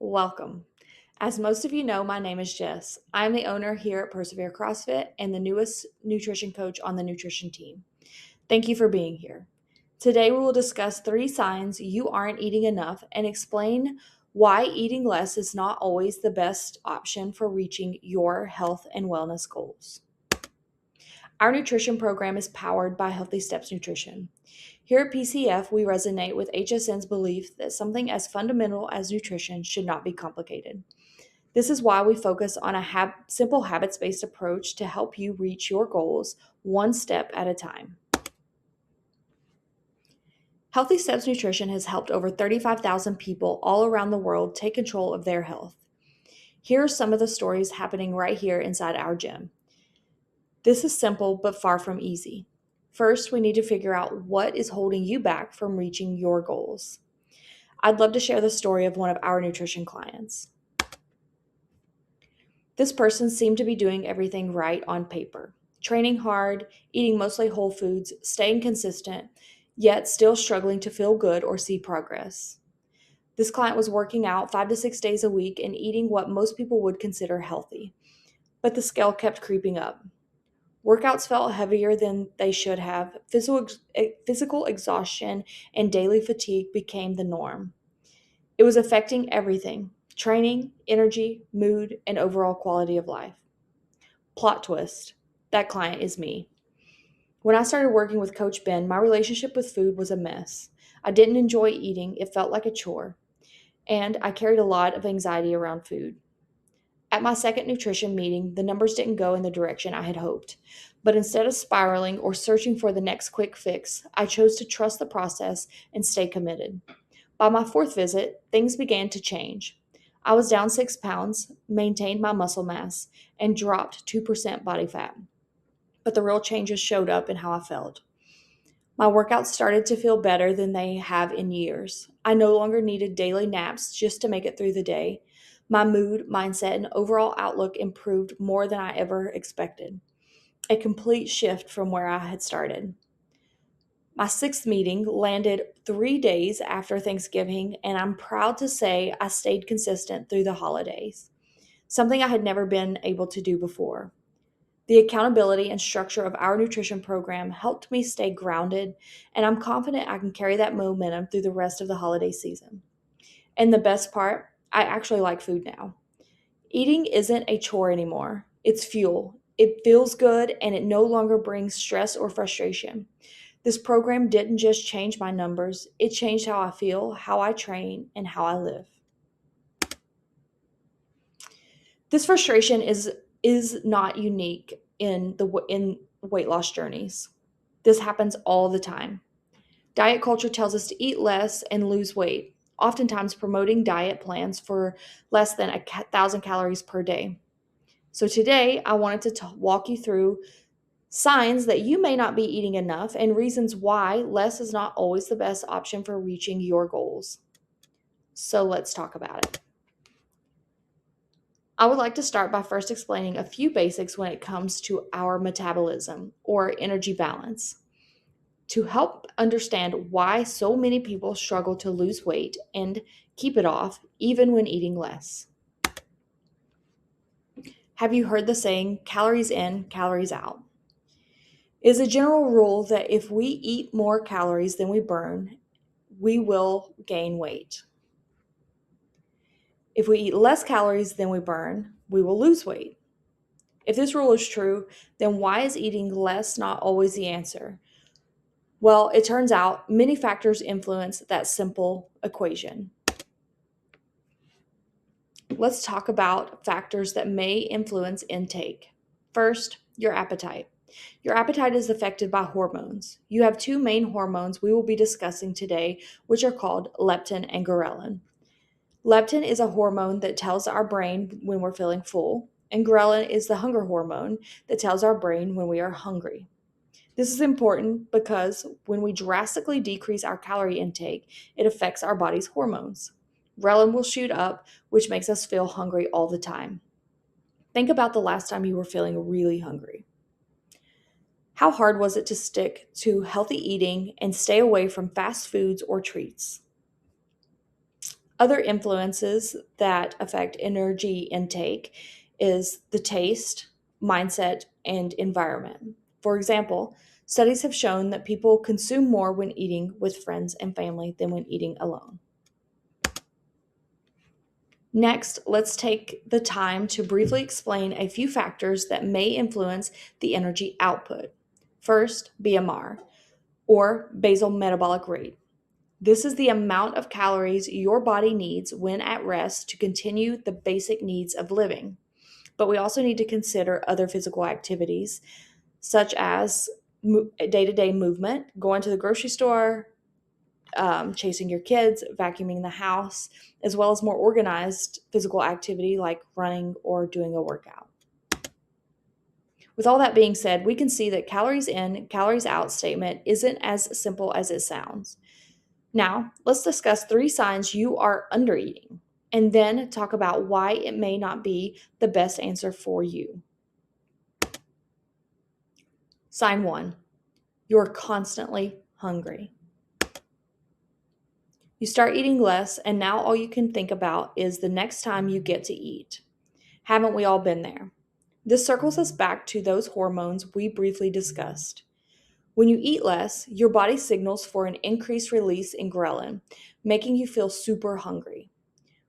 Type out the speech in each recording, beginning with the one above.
Welcome. As most of you know, my name is Jess. I'm the owner here at Persevere CrossFit and the newest nutrition coach on the nutrition team. Thank you for being here. Today, we will discuss 3 signs you aren't eating enough and explain why eating less is not always the best option for reaching your health and wellness goals. Our nutrition program is powered by Healthy Steps Nutrition. Here at PCF, we resonate with HSN's belief that something as fundamental as nutrition should not be complicated. This is why we focus on a simple habits based approach to help you reach your goals one step at a time. Healthy Steps Nutrition has helped over 35,000 people all around the world take control of their health. Here are some of the stories happening right here inside our gym. This is simple but far from easy. First, we need to figure out what is holding you back from reaching your goals. I'd love to share the story of one of our nutrition clients. This person seemed to be doing everything right on paper, training hard, eating mostly whole foods, staying consistent, yet still struggling to feel good or see progress. This client was working out 5 to 6 days a week and eating what most people would consider healthy, but the scale kept creeping up. Workouts felt heavier than they should have. Physical exhaustion and daily fatigue became the norm. It was affecting everything: training, energy, mood, and overall quality of life. Plot twist: that client is me. When I started working with Coach Ben, my relationship with food was a mess. I didn't enjoy eating, it felt like a chore, and I carried a lot of anxiety around food. At my second nutrition meeting, the numbers didn't go in the direction I had hoped. But instead of spiraling or searching for the next quick fix, I chose to trust the process and stay committed. By my fourth visit, things began to change. I was down 6 pounds, maintained my muscle mass, and dropped 2% body fat. But the real changes showed up in how I felt. My workouts started to feel better than they have in years. I no longer needed daily naps just to make it through the day. My mood, mindset, and overall outlook improved more than I ever expected. A complete shift from where I had started. My sixth meeting landed 3 days after Thanksgiving, and I'm proud to say I stayed consistent through the holidays, something I had never been able to do before. The accountability and structure of our nutrition program helped me stay grounded, and I'm confident I can carry that momentum through the rest of the holiday season. And the best part, I actually like food now. Eating isn't a chore anymore, it's fuel. It feels good, and it no longer brings stress or frustration. This program didn't just change my numbers, it changed how I feel, how I train, and how I live. This frustration is not unique in weight loss journeys. This happens all the time. Diet culture tells us to eat less and lose weight, oftentimes promoting diet plans for less than 1,000 calories per day. So today, I wanted to walk you through signs that you may not be eating enough and reasons why less is not always the best option for reaching your goals. So let's talk about it. I would like to start by first explaining a few basics when it comes to our metabolism or energy balance to help understand why so many people struggle to lose weight and keep it off even when eating less. Have you heard the saying, calories in, calories out? It is a general rule that if we eat more calories than we burn, we will gain weight. If we eat less calories than we burn, we will lose weight. If this rule is true, then why is eating less not always the answer? Well, it turns out many factors influence that simple equation. Let's talk about factors that may influence intake. First, your appetite. Your appetite is affected by hormones. You have 2 main hormones we will be discussing today, which are called leptin and ghrelin. Leptin is a hormone that tells our brain when we're feeling full, and ghrelin is the hunger hormone that tells our brain when we are hungry. This is important because when we drastically decrease our calorie intake, it affects our body's hormones. Ghrelin will shoot up, which makes us feel hungry all the time. Think about the last time you were feeling really hungry. How hard was it to stick to healthy eating and stay away from fast foods or treats? Other influences that affect energy intake is the taste, mindset, and environment. For example, studies have shown that people consume more when eating with friends and family than when eating alone. Next, let's take the time to briefly explain a few factors that may influence the energy output. First, BMR, or basal metabolic rate. This is the amount of calories your body needs when at rest to continue the basic needs of living. But we also need to consider other physical activities, such as day to day movement, going to the grocery store, chasing your kids, vacuuming the house, as well as more organized physical activity like running or doing a workout. With all that being said, we can see that calories in, calories out statement isn't as simple as it sounds. Now, let's discuss 3 signs you are undereating, and then talk about why it may not be the best answer for you. Sign 1, you're constantly hungry. You start eating less, and now all you can think about is the next time you get to eat. Haven't we all been there? This circles us back to those hormones we briefly discussed. When you eat less, your body signals for an increased release in ghrelin, making you feel super hungry.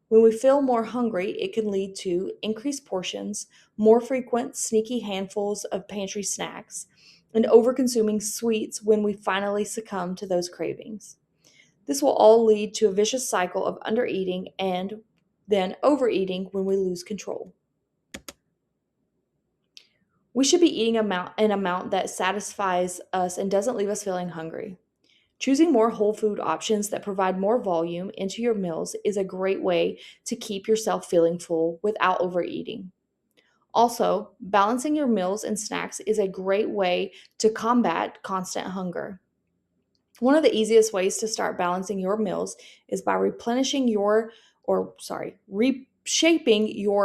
When we feel more hungry, it can lead to increased portions, more frequent sneaky handfuls of pantry snacks, and overconsuming sweets when we finally succumb to those cravings. This will all lead to a vicious cycle of undereating and then overeating when we lose control. We should be eating an amount that satisfies us and doesn't leave us feeling hungry. Choosing more whole food options that provide more volume into your meals is a great way to keep yourself feeling full without overeating. Also, balancing your meals and snacks is a great way to combat constant hunger. One of the easiest ways to start balancing your meals is by reshaping your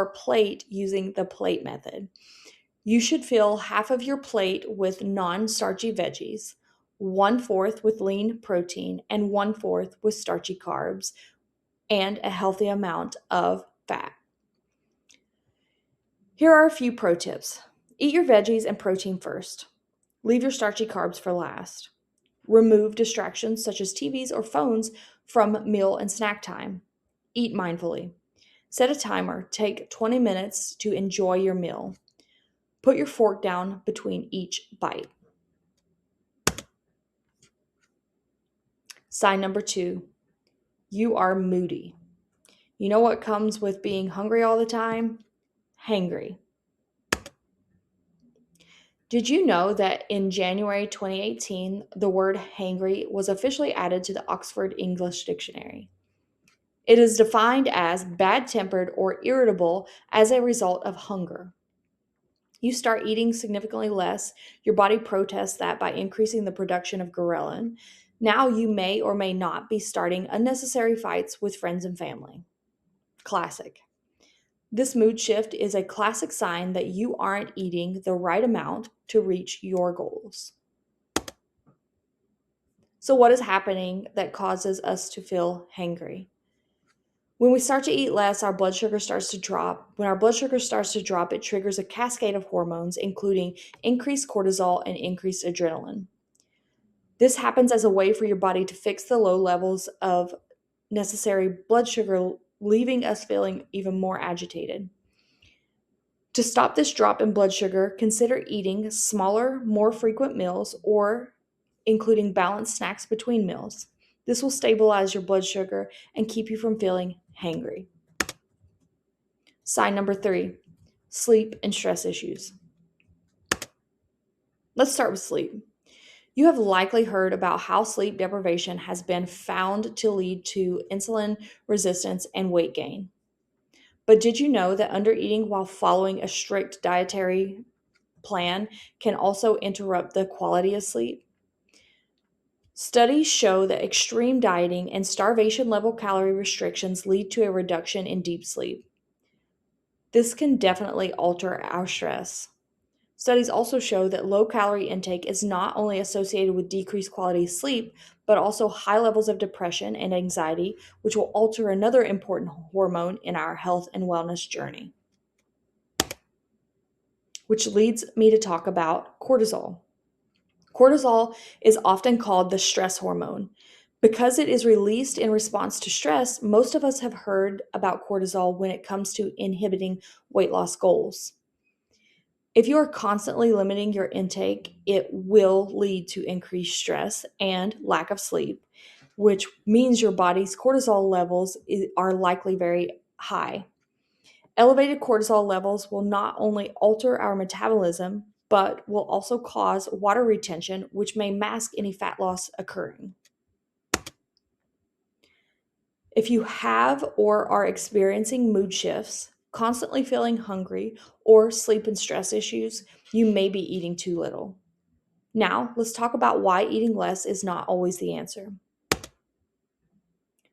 plate using the plate method. You should fill half of your plate with non starchy veggies, 1/4 with lean protein, and 1/4 with starchy carbs, and a healthy amount of fat. Here are a few pro tips. Eat your veggies and protein first. Leave your starchy carbs for last. Remove distractions such as TVs or phones from meal and snack time. Eat mindfully. Set a timer. Take 20 minutes to enjoy your meal. Put your fork down between each bite. Sign number 2, you are moody. You know what comes with being hungry all the time? Hangry. Did you know that in January 2018, the word hangry was officially added to the Oxford English Dictionary? It is defined as bad tempered or irritable as a result of hunger. You start eating significantly less, your body protests that by increasing the production of ghrelin. Now you may or may not be starting unnecessary fights with friends and family. Classic. This mood shift is a classic sign that you aren't eating the right amount to reach your goals. So, what is happening that causes us to feel hangry? When we start to eat less, our blood sugar starts to drop. When our blood sugar starts to drop, it triggers a cascade of hormones, including increased cortisol and increased adrenaline. This happens as a way for your body to fix the low levels of necessary blood sugar, leaving us feeling even more agitated. To stop this drop in blood sugar, consider eating smaller, more frequent meals or including balanced snacks between meals. This will stabilize your blood sugar and keep you from feeling hangry. Sign number 3, sleep and stress issues. Let's start with sleep. You have likely heard about how sleep deprivation has been found to lead to insulin resistance and weight gain. But did you know that undereating while following a strict dietary plan can also interrupt the quality of sleep? Studies show that extreme dieting and starvation level calorie restrictions lead to a reduction in deep sleep. This can definitely alter our stress. Studies also show that low calorie intake is not only associated with decreased quality of sleep, but also high levels of depression and anxiety, which will alter another important hormone in our health and wellness journey. Which leads me to talk about cortisol. Cortisol is often called the stress hormone. Because it is released in response to stress, most of us have heard about cortisol when it comes to inhibiting weight loss goals. If you are constantly limiting your intake, it will lead to increased stress and lack of sleep, which means your body's cortisol levels are likely very high. Elevated cortisol levels will not only alter our metabolism, but will also cause water retention, which may mask any fat loss occurring. If you have or are experiencing mood shifts, constantly feeling hungry, or sleep and stress issues, you may be eating too little. Now, let's talk about why eating less is not always the answer.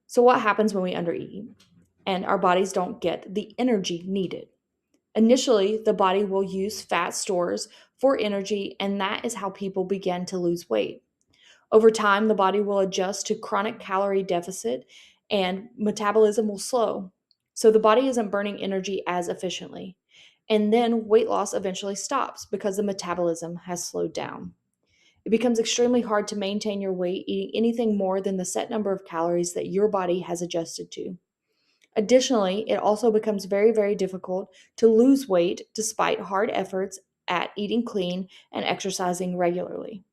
So, what happens when we undereat and our bodies don't get the energy needed? Initially, the body will use fat stores for energy, and that is how people begin to lose weight. Over time, the body will adjust to chronic calorie deficit and metabolism will slow. So the body isn't burning energy as efficiently. And then weight loss eventually stops because the metabolism has slowed down. It becomes extremely hard to maintain your weight eating anything more than the set number of calories that your body has adjusted to. Additionally, it also becomes very, very difficult to lose weight despite hard efforts at eating clean and exercising regularly.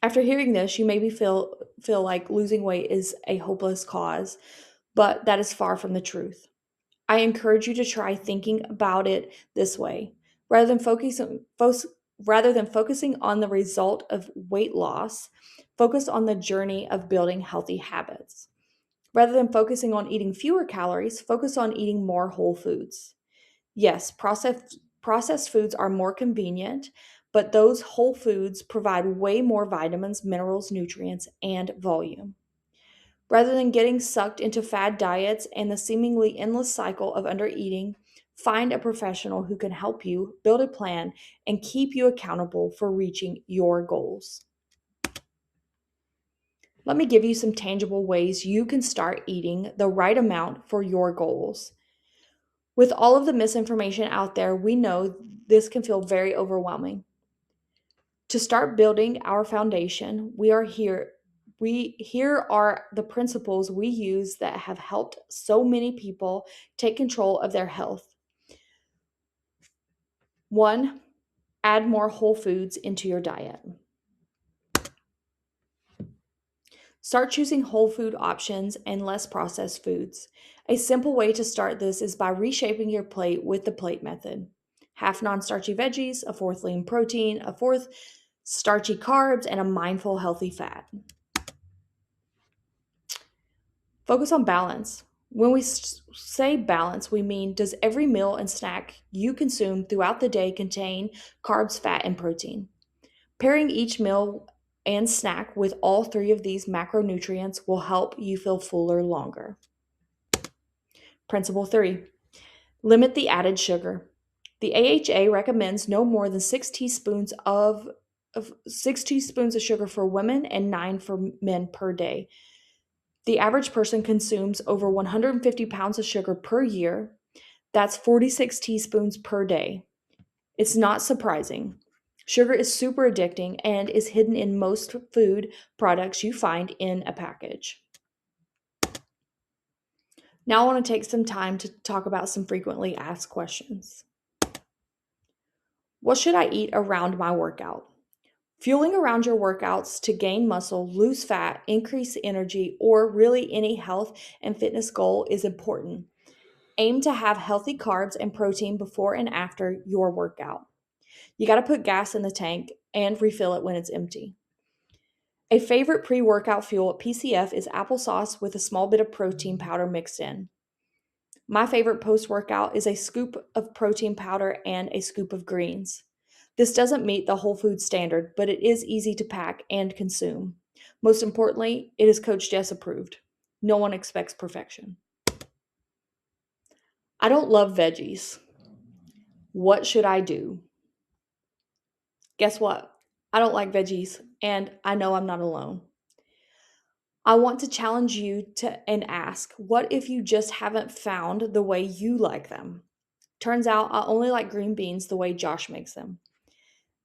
After hearing this, you maybe feel like losing weight is a hopeless cause, but that is far from the truth. I encourage you to try thinking about it this way. Rather than focusing on the result of weight loss, focus on the journey of building healthy habits. Rather than focusing on eating fewer calories, focus on eating more whole foods. Yes, processed foods are more convenient, but those whole foods provide way more vitamins, minerals, nutrients, and volume. Rather than getting sucked into fad diets and the seemingly endless cycle of undereating, find a professional who can help you build a plan and keep you accountable for reaching your goals. Let me give you some tangible ways you can start eating the right amount for your goals. With all of the misinformation out there, we know this can feel very overwhelming. To start building our foundation, here are the principles we use that have helped so many people take control of their health. 1, add more whole foods into your diet. Start choosing whole food options and less processed foods. A simple way to start this is by reshaping your plate with the plate method. Half non-starchy veggies, a fourth lean protein, a fourth starchy carbs, and a mindful healthy fat. Focus on balance. When we say balance, we mean, does every meal and snack you consume throughout the day contain carbs, fat, and protein? Pairing each meal and snack with all three of these macronutrients will help you feel fuller longer. Principle 3, limit the added sugar. The AHA recommends no more than 6 teaspoons of sugar for women and 9 for men per day. The average person consumes over 150 pounds of sugar per year. That's 46 teaspoons per day. It's not surprising. Sugar is super addicting and is hidden in most food products you find in a package. Now I want to take some time to talk about some frequently asked questions. What should I eat around my workout? Fueling around your workouts to gain muscle, lose fat, increase energy, or really any health and fitness goal is important. Aim to have healthy carbs and protein before and after your workout. You got to put gas in the tank and refill it when it's empty. A favorite pre-workout fuel at PCF is applesauce with a small bit of protein powder mixed in. My favorite post-workout is a scoop of protein powder and a scoop of greens. This doesn't meet the whole food standard, but it is easy to pack and consume. Most importantly, it is Coach Jess approved. No one expects perfection. I don't love veggies. What should I do? Guess what? I don't like veggies, and I know I'm not alone. I want to challenge you to and ask, what if you just haven't found the way you like them? Turns out I only like green beans the way Josh makes them.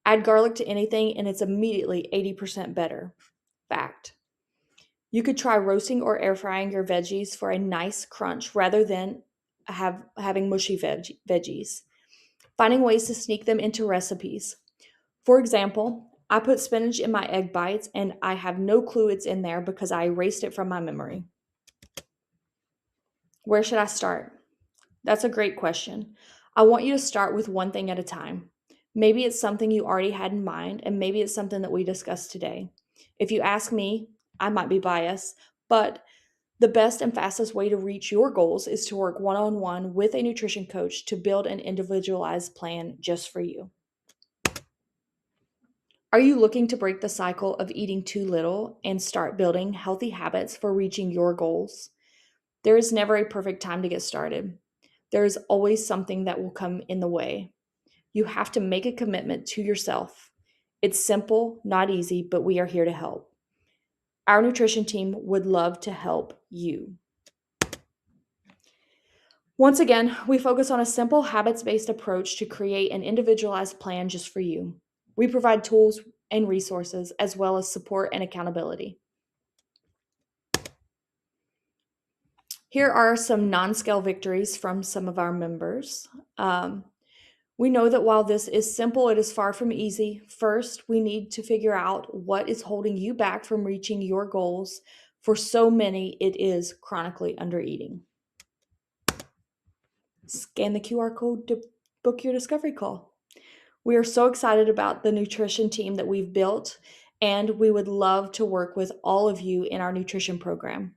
Add garlic to anything and it's immediately 80% better. Fact. You could try roasting or air frying your veggies for a nice crunch rather than having mushy veggies. Finding ways to sneak them into recipes. For example, I put spinach in my egg bites and I have no clue it's in there because I erased it from my memory. Where should I start? That's a great question. I want you to start with one thing at a time. Maybe it's something you already had in mind, and maybe it's something that we discussed today. If you ask me, I might be biased, but the best and fastest way to reach your goals is to work one on one with a nutrition coach to build an individualized plan just for you. Are you looking to break the cycle of eating too little and start building healthy habits for reaching your goals? There is never a perfect time to get started. There is always something that will come in the way. You have to make a commitment to yourself. It's simple, not easy, but we are here to help. Our nutrition team would love to help you. Once again, we focus on a simple habits based approach to create an individualized plan just for you. We provide tools and resources as well as support and accountability. Here are some non scale victories from some of our members. We know that while this is simple, it is far from easy. First, we need to figure out what is holding you back from reaching your goals. For so many, it is chronically undereating. Scan the QR code to book your discovery call. We are so excited about the nutrition team that we've built, and we would love to work with all of you in our nutrition program.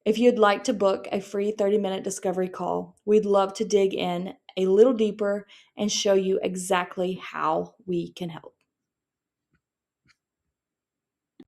If you'd like to book a free 30-minute discovery call, we'd love to dig in a little deeper and show you exactly how we can help.